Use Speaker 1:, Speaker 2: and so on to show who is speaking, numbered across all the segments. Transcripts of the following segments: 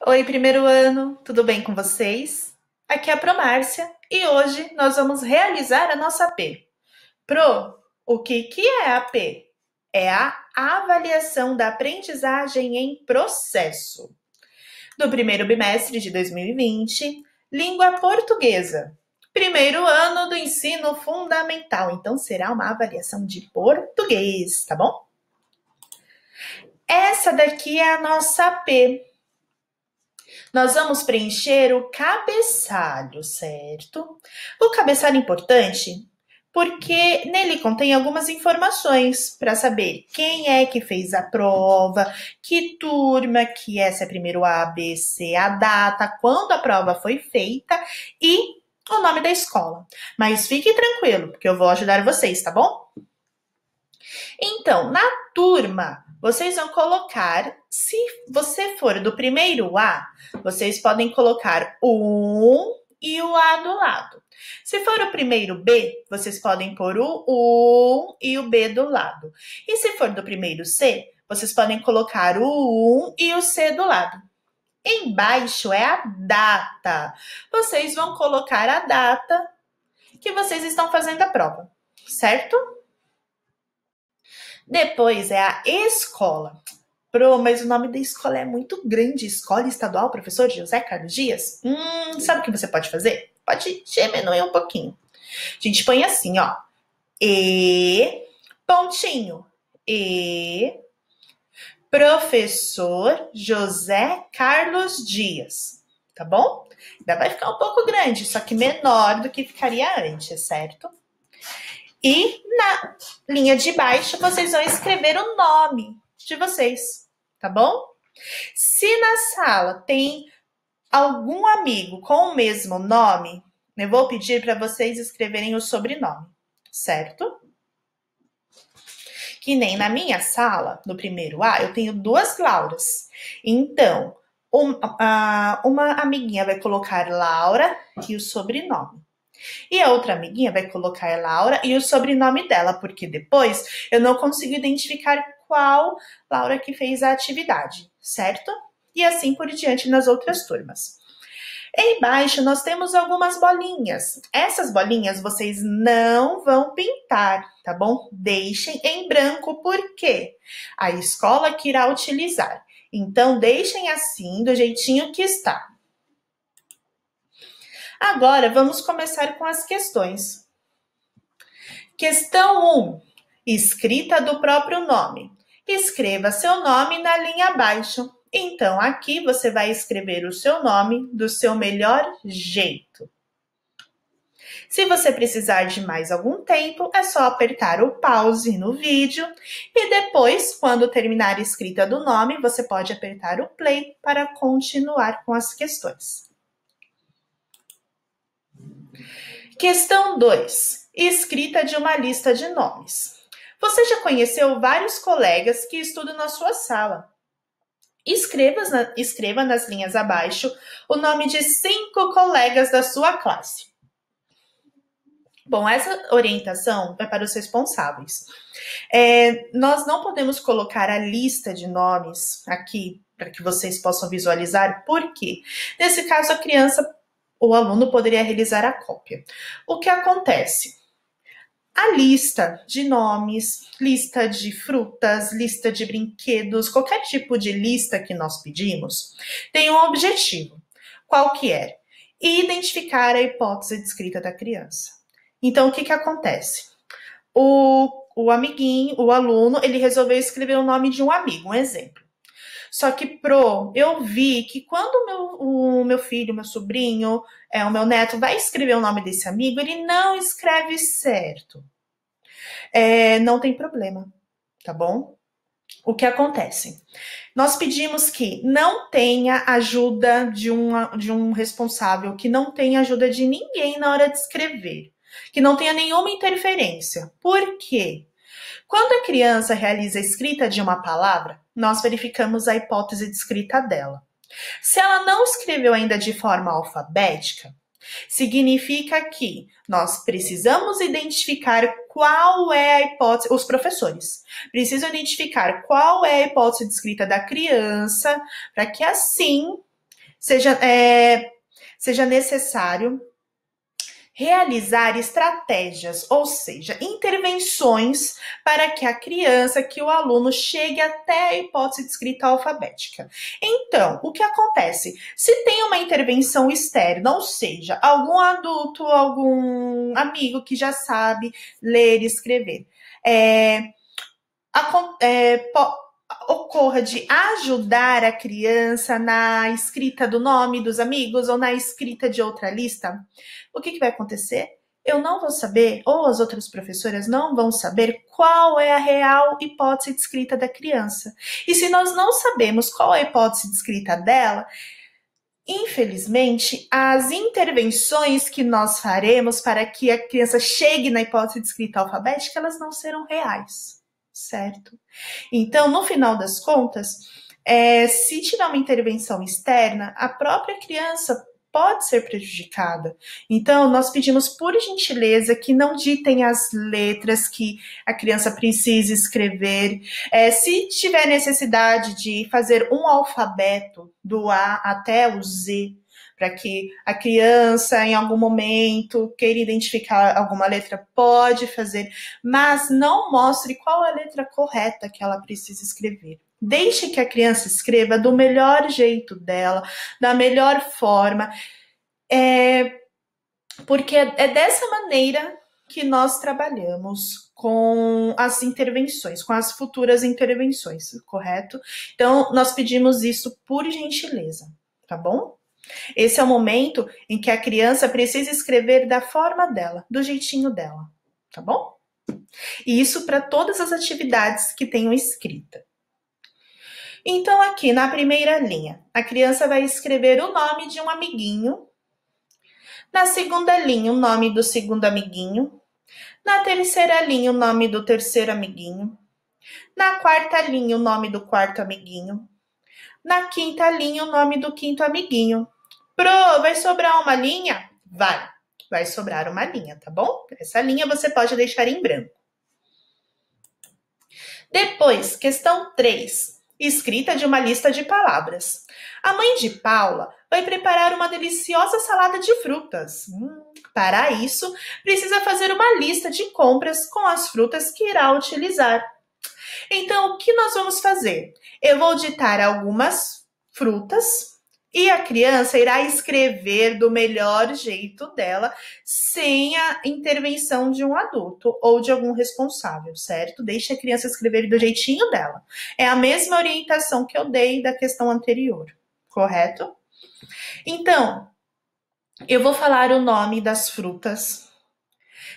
Speaker 1: Oi, primeiro ano, tudo bem com vocês? Aqui é a Promárcia e hoje nós vamos realizar a nossa AP. O que é a AP? É a avaliação da aprendizagem em processo. Do primeiro bimestre de 2020, língua portuguesa. Primeiro ano do ensino fundamental, então será uma avaliação de português, tá bom? Essa daqui é a nossa AP. Nós vamos preencher o cabeçalho, certo? O cabeçalho é importante porque nele contém algumas informações para saber quem é que fez a prova, que turma, que essa é primeiro A, B, C, a data, quando a prova foi feita e o nome da escola. Mas fique tranquilo, porque eu vou ajudar vocês, tá bom? Então, na turma, vocês vão colocar, se você for do primeiro A, vocês podem colocar o 1 e o A do lado. Se for o primeiro B, vocês podem pôr o 1 e o B do lado. E se for do primeiro C, vocês podem colocar o 1 e o C do lado. Embaixo é a data. Vocês vão colocar a data que vocês estão fazendo a prova, certo? Depois é a escola. Mas o nome da escola é muito grande. Escola Estadual Professor José Carlos Dias? Sabe o que você pode fazer? Pode diminuir um pouquinho. A gente põe assim, ó. Pontinho. Professor José Carlos Dias. Tá bom? Ainda vai ficar um pouco grande, só que menor do que ficaria antes, certo? E na linha de baixo, vocês vão escrever o nome de vocês, tá bom? Se na sala tem algum amigo com o mesmo nome, eu vou pedir para vocês escreverem o sobrenome, certo? Que nem na minha sala, no primeiro A, eu tenho 2 Lauras. Então, uma amiguinha vai colocar Laura e o sobrenome. E a outra amiguinha vai colocar Laura e o sobrenome dela, porque depois eu não consigo identificar qual Laura que fez a atividade, certo? E assim por diante nas outras turmas. Embaixo nós temos algumas bolinhas. Essas bolinhas vocês não vão pintar, tá bom? Deixem em branco, porque a escola que irá utilizar. Então, deixem assim, do jeitinho que está. Agora, vamos começar com as questões. Questão 1. Escrita do próprio nome. Escreva seu nome na linha abaixo. Então, aqui você vai escrever o seu nome do seu melhor jeito. Se você precisar de mais algum tempo, é só apertar o pause no vídeo e depois, quando terminar a escrita do nome, você pode apertar o play para continuar com as questões. Questão 2. Escrita de uma lista de nomes. Você já conheceu vários colegas que estudam na sua sala. Escreva nas linhas abaixo o nome de 5 colegas da sua classe. Bom, essa orientação é para os responsáveis. Nós não podemos colocar a lista de nomes aqui para que vocês possam visualizar, porque nesse caso a criança, o aluno poderia realizar a cópia. O que acontece? A lista de nomes, lista de frutas, lista de brinquedos, qualquer tipo de lista que nós pedimos, tem um objetivo. Qual que é? Identificar a hipótese descrita da criança. Então, o que acontece? O amiguinho, o aluno, ele resolveu escrever o nome de um amigo, um exemplo. Só que, eu vi que quando o meu filho, meu sobrinho, o meu neto vai escrever o nome desse amigo, ele não escreve certo. Não tem problema, tá bom? O que acontece? Nós pedimos que não tenha ajuda de um responsável, que não tenha ajuda de ninguém na hora de escrever, que não tenha nenhuma interferência. Por quê? Quando a criança realiza a escrita de uma palavra, nós verificamos a hipótese de escrita dela. Se ela não escreveu ainda de forma alfabética, significa que nós precisamos identificar qual é a hipótese, os professores precisam identificar qual é a hipótese de escrita da criança, para que assim seja necessário realizar estratégias, ou seja, intervenções para que a criança, que o aluno chegue até a hipótese de escrita alfabética. Então, o que acontece? Se tem uma intervenção externa, ou seja, algum adulto, algum amigo que já sabe ler e escrever, ocorra de ajudar a criança na escrita do nome dos amigos ou na escrita de outra lista, o que vai acontecer? Eu não vou saber, ou as outras professoras não vão saber qual é a real hipótese de escrita da criança. E se nós não sabemos qual é a hipótese de escrita dela, infelizmente, as intervenções que nós faremos para que a criança chegue na hipótese de escrita alfabética, elas não serão reais. Certo? Então, no final das contas, se tiver uma intervenção externa, a própria criança pode ser prejudicada. Então, nós pedimos por gentileza que não ditem as letras que a criança precisa escrever. Se tiver necessidade de fazer um alfabeto do A até o Z, para que a criança, em algum momento, queira identificar alguma letra, pode fazer, mas não mostre qual é a letra correta que ela precisa escrever. Deixe que a criança escreva do melhor jeito dela, da melhor forma, porque é dessa maneira que nós trabalhamos com as intervenções, com as futuras intervenções, correto? Então, nós pedimos isso por gentileza, tá bom? Esse é o momento em que a criança precisa escrever da forma dela, do jeitinho dela, tá bom? E isso para todas as atividades que tenham escrita. Então, aqui na primeira linha, a criança vai escrever o nome de um amiguinho. Na segunda linha, o nome do segundo amiguinho. Na terceira linha, o nome do terceiro amiguinho. Na quarta linha, o nome do quarto amiguinho. Na quinta linha, o nome do quinto amiguinho. Pro, vai sobrar uma linha? Vai sobrar uma linha, tá bom? Essa linha você pode deixar em branco. Depois, questão 3. Escrita de uma lista de palavras. A mãe de Paula vai preparar uma deliciosa salada de frutas. Para isso, precisa fazer uma lista de compras com as frutas que irá utilizar. Então, o que nós vamos fazer? Eu vou ditar algumas frutas e a criança irá escrever do melhor jeito dela, sem a intervenção de um adulto ou de algum responsável, certo? Deixe a criança escrever do jeitinho dela. É a mesma orientação que eu dei da questão anterior, correto? Então, eu vou falar o nome das frutas.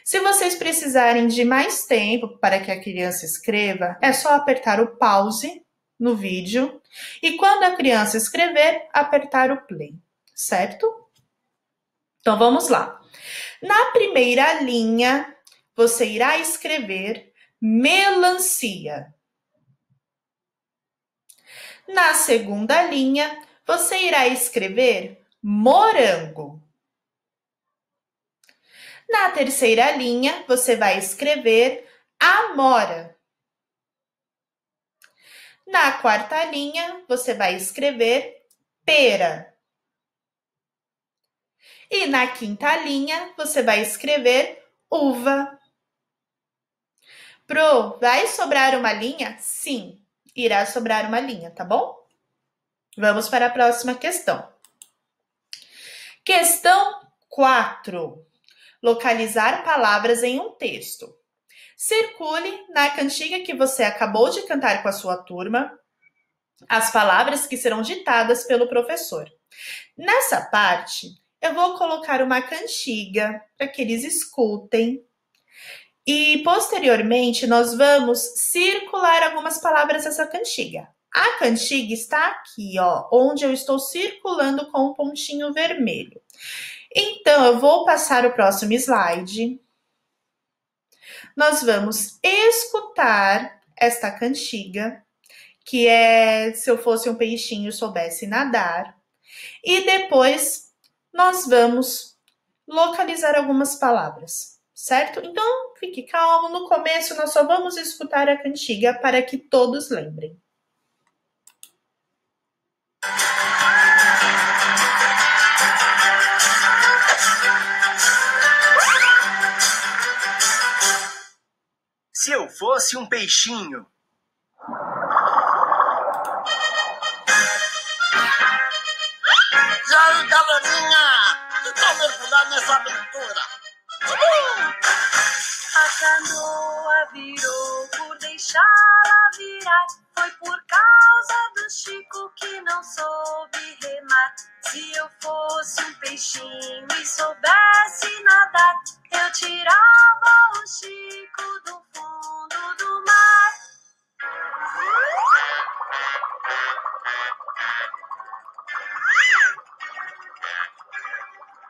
Speaker 1: Se vocês precisarem de mais tempo para que a criança escreva, é só apertar o pause no vídeo e quando a criança escrever, apertar o play, certo? Então vamos lá. Na primeira linha, você irá escrever melancia. Na segunda linha, você irá escrever morango. Na terceira linha, você vai escrever amora. Na quarta linha, você vai escrever pera. E na quinta linha, você vai escrever uva. Pro, vai sobrar uma linha? Sim, irá sobrar uma linha, tá bom? Vamos para a próxima questão. Questão 4. Localizar palavras em um texto. Circule na cantiga que você acabou de cantar com a sua turma as palavras que serão ditadas pelo professor. Nessa parte, eu vou colocar uma cantiga para que eles escutem. E, posteriormente, nós vamos circular algumas palavras dessa cantiga. A cantiga está aqui, ó, onde eu estou circulando com um pontinho vermelho. Então, eu vou passar o próximo slide. Nós vamos escutar esta cantiga, que é se eu fosse um peixinho e soubesse nadar. E depois nós vamos localizar algumas palavras, certo? Então, fique calmo. No começo, nós só vamos escutar a cantiga para que todos lembrem.
Speaker 2: fosse um peixinho?
Speaker 3: E aí, galerinha? Que tal mergulhar nessa aventura?
Speaker 4: A canoa virou por deixá-la virar. Foi por causa do Chico que não soube remar. Se eu fosse um peixinho e soubesse nadar, eu tirava o Chico do fundo do mar.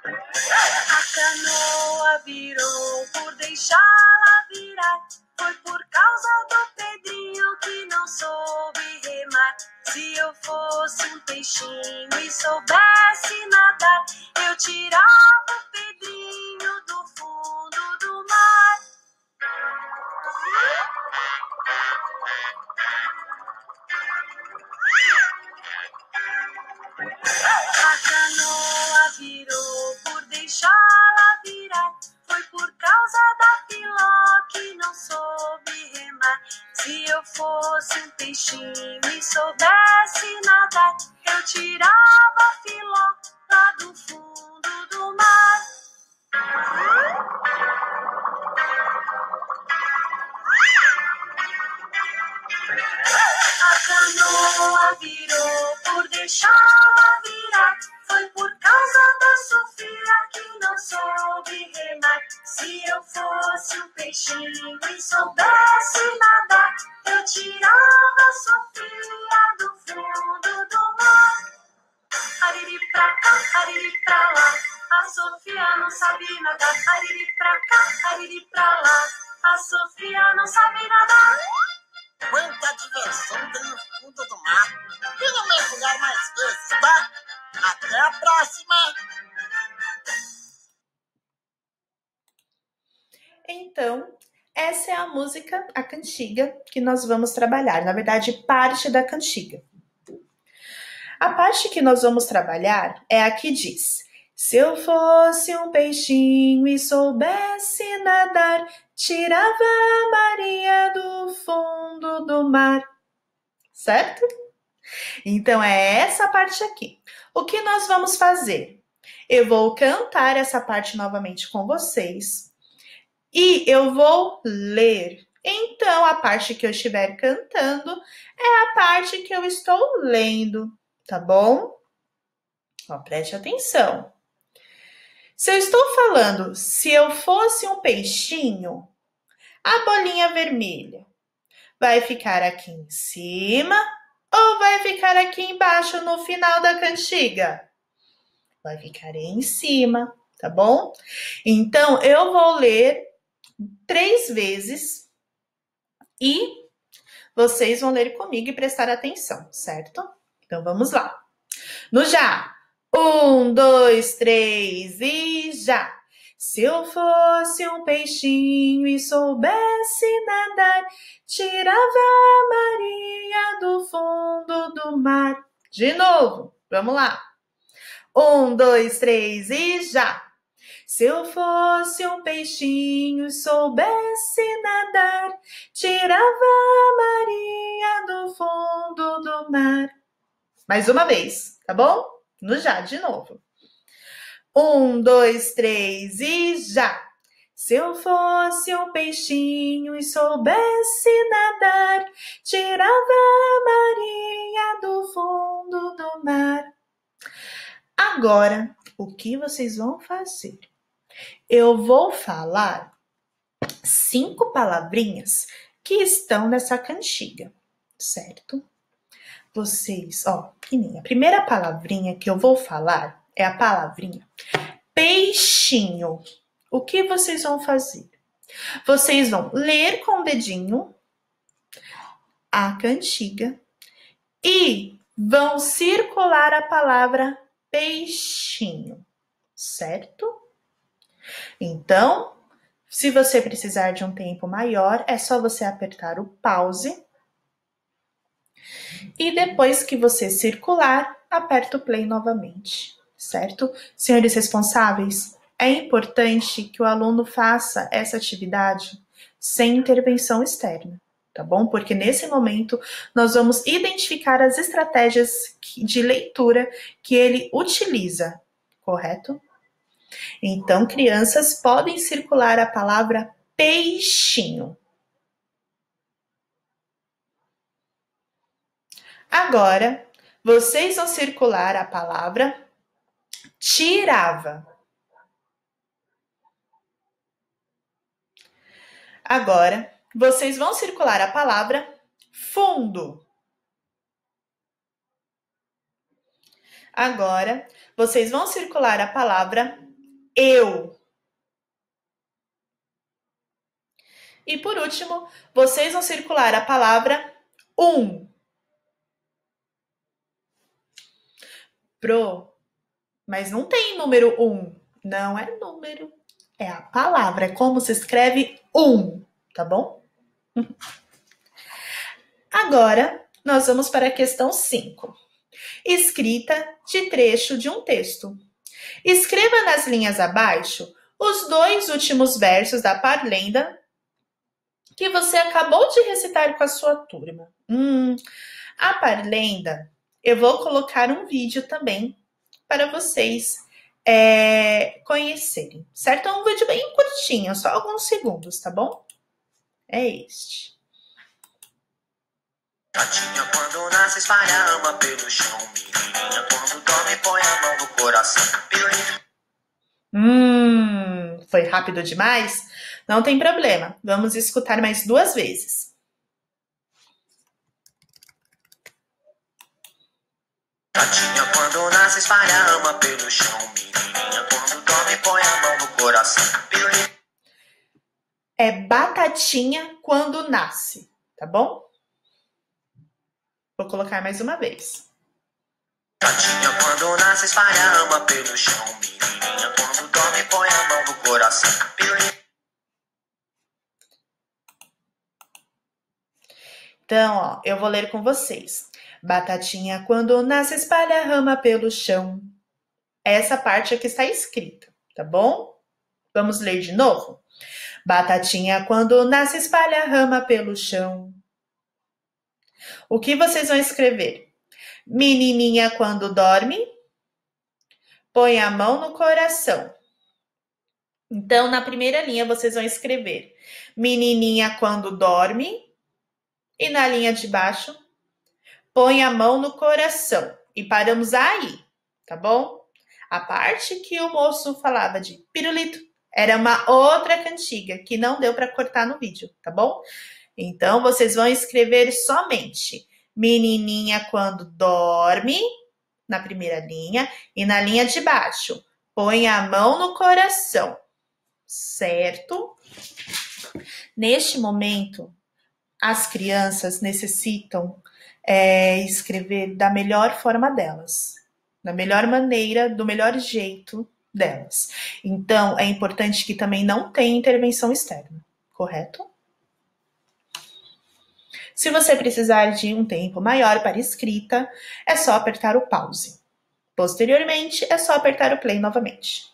Speaker 4: A canoa virou por deixá-la virar. Foi por causa do Pedrinho que não soube remar. Se eu fosse um peixinho e soubesse nadar, eu tirava o Pedrinho do fundo do mar. A canoa virou por deixá-la virar. Foi por causa da Filó que não soube remar. Se eu fosse um peixinho e soubesse nadar, eu tirava a Filó lá do fundo do mar. A canoa virou por deixá-la virar. Foi por causa da Sofia que não soube remar. Se eu fosse um peixinho e soubesse nadar, eu tirava a Sofia do fundo do mar. Ariri pra cá, ariri pra lá, a Sofia não sabe nadar. Ariri pra cá, ariri pra lá, a Sofia não sabe nadar.
Speaker 3: Quanta diversão tem no fundo do mar. Venha mergulhar mais vezes, tá? Até a próxima!
Speaker 1: Então, essa é a música, a cantiga, que nós vamos trabalhar. Na verdade, parte da cantiga. A parte que nós vamos trabalhar é a que diz: se eu fosse um peixinho e soubesse nadar, tirava a Maria do fundo do mar. Certo? Então, é essa parte aqui. O que nós vamos fazer? Eu vou cantar essa parte novamente com vocês e eu vou ler. Então, a parte que eu estiver cantando é a parte que eu estou lendo, tá bom? Ó, preste atenção. Se eu estou falando, se eu fosse um peixinho, a bolinha vermelha vai ficar aqui em cima ou vai ficar aqui embaixo no final da cantiga? Vai ficar aí em cima, tá bom? Então, eu vou ler 3 vezes e vocês vão ler comigo e prestar atenção, certo? Então, vamos lá. No já. 1, 2, 3 e já. Se eu fosse um peixinho e soubesse nadar, tirava a Maria do fundo do mar. De novo, vamos lá. 1, 2, 3 e já. Se eu fosse um peixinho e soubesse nadar, tirava a Maria do fundo do mar. Mais uma vez, tá bom? No já, de novo. 1, 2, 3 e já. Se eu fosse um peixinho e soubesse nadar, tirava a Maria do fundo do mar. Agora, o que vocês vão fazer? Eu vou falar 5 palavrinhas que estão nessa cantiga, certo? Vocês, ó, que nem a primeira palavrinha que eu vou falar é a palavrinha peixinho. O que vocês vão fazer? Vocês vão ler com o dedinho a cantiga e vão circular a palavra peixinho, certo? Então, se você precisar de um tempo maior, é só você apertar o pause e depois que você circular, aperta o play novamente, certo? Senhores responsáveis, é importante que o aluno faça essa atividade sem intervenção externa, tá bom? Porque nesse momento nós vamos identificar as estratégias de leitura que ele utiliza, correto? Então, crianças, podem circular a palavra peixinho. Agora, vocês vão circular a palavra tirava. Agora, vocês vão circular a palavra fundo. Agora, vocês vão circular a palavra eu. E por último, vocês vão circular a palavra mas não tem número 1. Não é número, é a palavra. É como se escreve tá bom? Agora, nós vamos para a questão 5. Escrita de trecho de um texto. Escreva nas linhas abaixo os 2 últimos versos da parlenda que você acabou de recitar com a sua turma. A parlenda, eu vou colocar um vídeo também para vocês conhecerem, certo? É um vídeo bem curtinho, só alguns segundos, tá bom? É este.
Speaker 3: Gatinha quando nasce espalha a ama pelo chão. Menininha quando dorme põe a mão no coração.
Speaker 1: Foi rápido demais? Não tem problema. Vamos escutar mais 2 vezes.
Speaker 3: Gatinha quando nasce espalha a ama pelo chão. Menininha quando dorme põe a mão no coração.
Speaker 1: É batatinha quando nasce, tá bom? Vou colocar mais uma vez.
Speaker 3: Gatinha quando nasce espalha a ama pelo chão. Menininha quando dorme põe a mão no coração.
Speaker 1: Então, ó, eu vou ler com vocês. Batatinha quando nasce espalha a rama pelo chão. Essa parte aqui está escrita, tá bom? Vamos ler de novo? Batatinha quando nasce espalha a rama pelo chão. O que vocês vão escrever? Menininha quando dorme, põe a mão no coração. Então, na primeira linha, vocês vão escrever menininha quando dorme e na linha de baixo, põe a mão no coração. E paramos aí, tá bom? A parte que o moço falava de pirulito era uma outra cantiga que não deu para cortar no vídeo, tá bom? Então, vocês vão escrever somente menininha quando dorme, na primeira linha, e na linha de baixo, põe a mão no coração, certo? Neste momento, as crianças necessitam escrever da melhor forma delas, da melhor maneira, do melhor jeito delas. Então, é importante que também não tenha intervenção externa, correto? Se você precisar de um tempo maior para escrita, é só apertar o pause. Posteriormente, é só apertar o play novamente.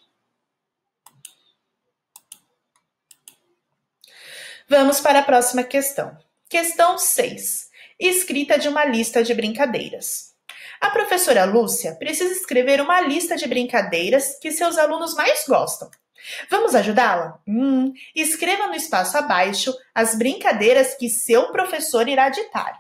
Speaker 1: Vamos para a próxima questão. Questão 6. Escrita de uma lista de brincadeiras. A professora Lúcia precisa escrever uma lista de brincadeiras que seus alunos mais gostam. Vamos ajudá-la? Escreva no espaço abaixo as brincadeiras que seu professor irá ditar.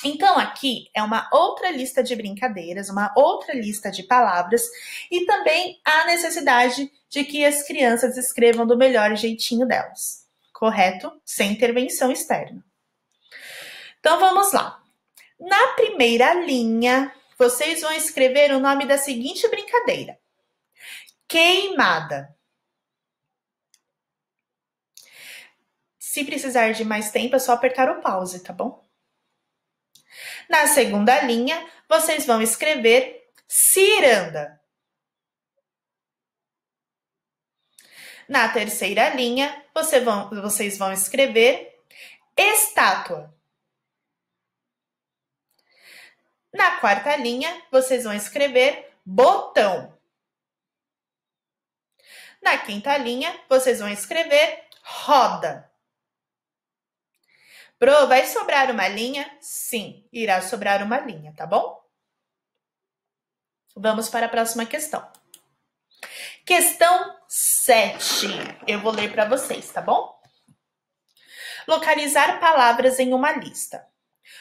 Speaker 1: Então, aqui é uma outra lista de brincadeiras, uma outra lista de palavras e também há necessidade de que as crianças escrevam do melhor jeitinho delas. Correto? Sem intervenção externa. Então, vamos lá. Na primeira linha, vocês vão escrever o nome da seguinte brincadeira. Queimada. Se precisar de mais tempo, é só apertar o pause, tá bom? Na segunda linha, vocês vão escrever ciranda. Na terceira linha, vocês vão escrever estátua. Na quarta linha, vocês vão escrever botão. Na quinta linha, vocês vão escrever roda. Pro, vai sobrar uma linha? Sim, irá sobrar uma linha, tá bom? Vamos para a próxima questão. Questão 7. Eu vou ler para vocês, tá bom? Localizar palavras em uma lista.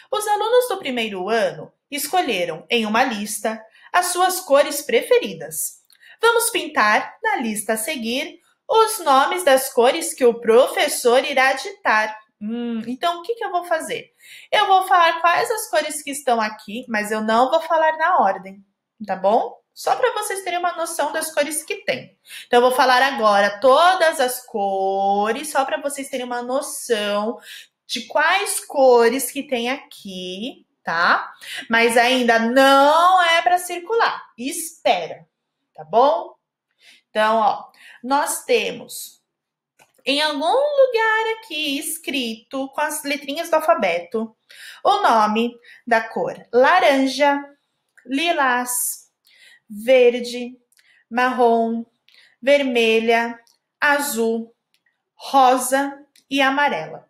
Speaker 1: Os alunos do primeiro ano escolheram em uma lista as suas cores preferidas. Vamos pintar na lista a seguir os nomes das cores que o professor irá ditar. Então, o que eu vou fazer? Eu vou falar quais as cores que estão aqui, mas eu não vou falar na ordem, tá bom? Só para vocês terem uma noção das cores que tem. Então, eu vou falar agora todas as cores, só para vocês terem uma noção de quais cores que tem aqui, tá? Mas ainda não é para circular. Espera, tá bom? Então, ó, nós temos em algum lugar aqui escrito com as letrinhas do alfabeto o nome da cor laranja, lilás, verde, marrom, vermelha, azul, rosa e amarela.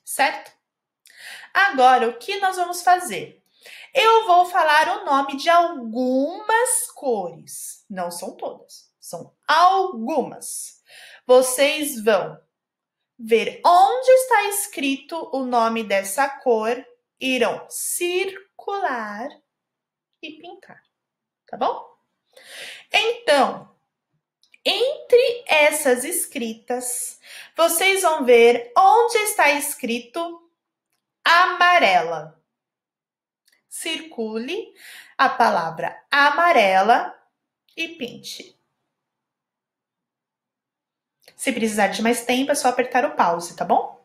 Speaker 1: Certo? Agora, o que nós vamos fazer? Eu vou falar o nome de algumas cores. Não são todas, são algumas. Vocês vão ver onde está escrito o nome dessa cor, irão circular e pintar, tá bom? Então, entre essas escritas, vocês vão ver onde está escrito amarela. Circule a palavra amarela e pinte. Se precisar de mais tempo, é só apertar o pause, tá bom?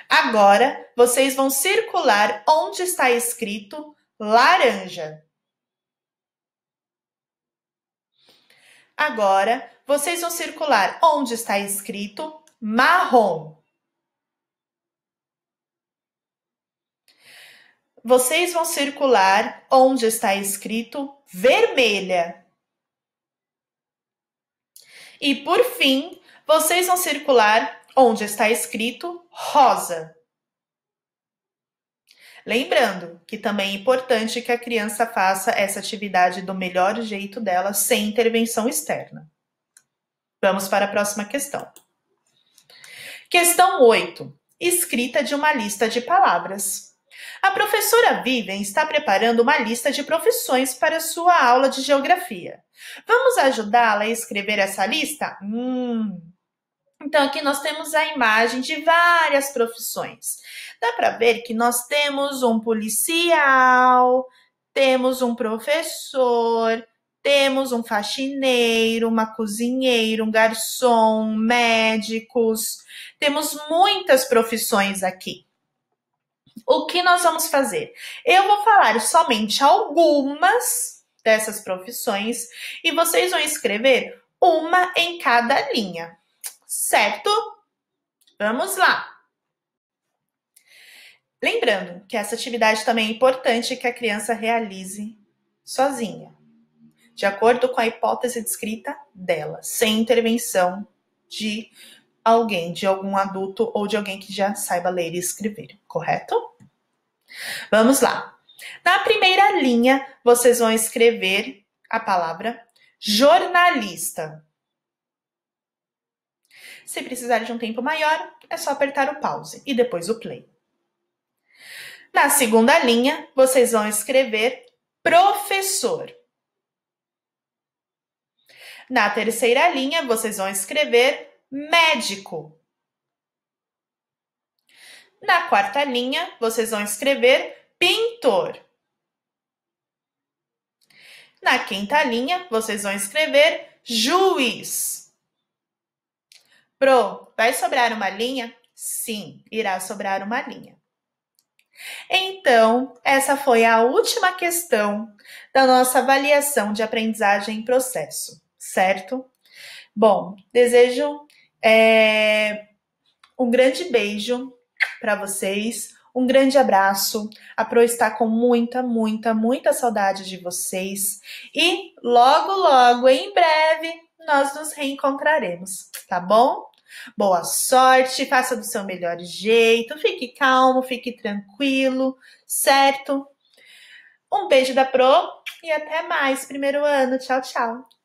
Speaker 1: Agora, vocês vão circular onde está escrito laranja. Agora, vocês vão circular onde está escrito marrom. Vocês vão circular onde está escrito vermelha. E, por fim, vocês vão circular onde está escrito rosa. Lembrando que também é importante que a criança faça essa atividade do melhor jeito dela, sem intervenção externa. Vamos para a próxima questão. Questão 8. Escrita de uma lista de palavras. A professora Vivian está preparando uma lista de profissões para sua aula de geografia. Vamos ajudá-la a escrever essa lista? Então, aqui nós temos a imagem de várias profissões. Dá para ver que nós temos um policial, temos um professor, temos um faxineiro, uma cozinheira, um garçom, médicos. Temos muitas profissões aqui. O que nós vamos fazer? Eu vou falar somente algumas dessas profissões e vocês vão escrever uma em cada linha. Certo? Vamos lá. Lembrando que essa atividade também é importante que a criança realize sozinha, de acordo com a hipótese descrita dela, sem intervenção de alguém, de algum adulto ou de alguém que já saiba ler e escrever, correto? Vamos lá. Na primeira linha, vocês vão escrever a palavra jornalista. Se precisar de um tempo maior, é só apertar o pause e depois o play. Na segunda linha, vocês vão escrever professor. Na terceira linha, vocês vão escrever médico. Na quarta linha, vocês vão escrever pintor. Na quinta linha, vocês vão escrever juiz. Pro, vai sobrar uma linha? Sim, irá sobrar uma linha. Então, essa foi a última questão da nossa avaliação de aprendizagem em processo, certo? Bom, desejo um grande beijo para vocês, um grande abraço. A Pro está com muita, muita, muita saudade de vocês e logo, logo, em breve, nós nos reencontraremos, tá bom? Boa sorte, faça do seu melhor jeito, fique calmo, fique tranquilo, certo? Um beijo da Pro e até mais, primeiro ano. Tchau, tchau.